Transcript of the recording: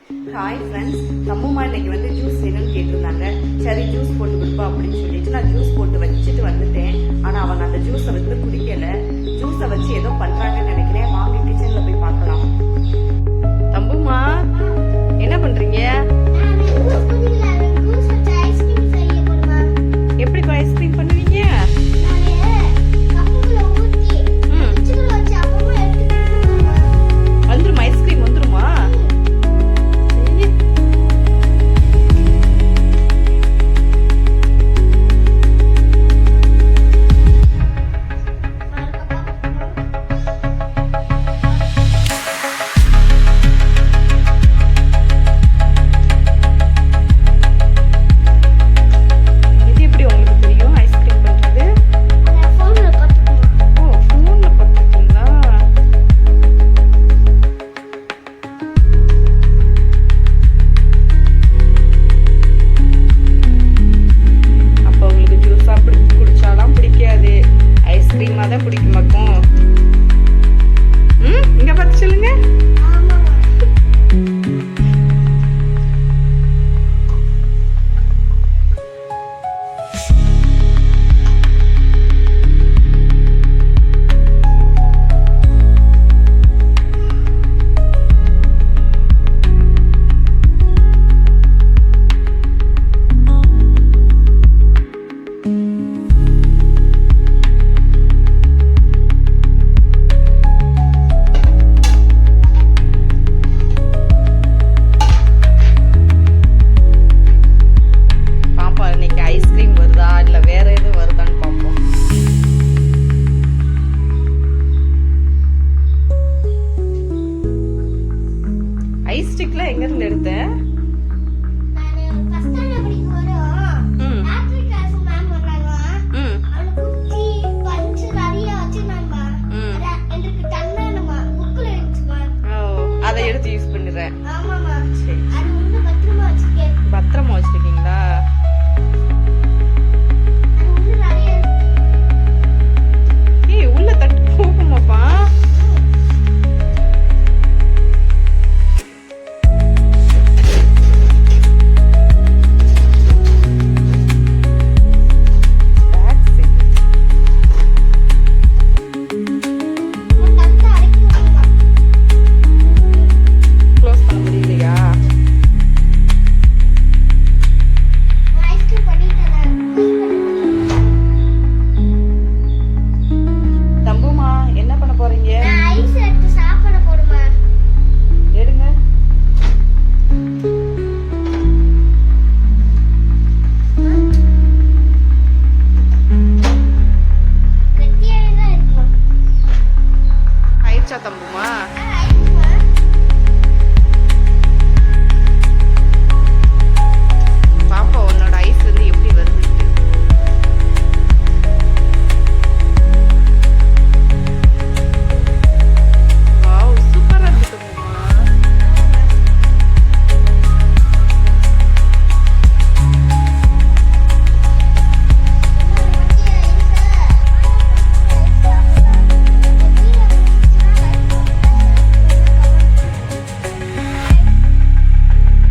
Hi friends, தம்முமா இன்னைக்கு வந்து juice வேணும்னு கேட்டிருந்தாங்க. சரி ஜூஸ் போட்டு கொடுப்பா அப்படின்னு சொல்லிட்டு நான் ஜூஸ் போட்டு வச்சுட்டு வந்துட்டேன். ஆனா அவங்க அந்த ஜூஸை வந்து குடிக்கல. ஜூஸை வச்சு ஏதோ பண்றாங்கன்னு நினைக்கிறேன். வாங்க கிச்சன்ல போய் பார்க்கலாம். தம்புமா என்ன பண்றீங்க? எப்படி ஐஸ்கிரீம் பண்ணுவீங்க? வந்துருமா ஐஸ்கிரீம் வந்துருமா? தான் பிடிக்குமாக்கும். இங்க பார்த்து சொல்லுங்க. ஐஸ் ஸ்டிக்ல எங்க இருந்து எடுத்தேன்? அதை எடுத்து யூஸ் பண்ணுறேன். பத்திரமா வச்சிருக்கீங்களா? ஏய் உள்ள தட்டு போகுமாப்பா? தம்புமா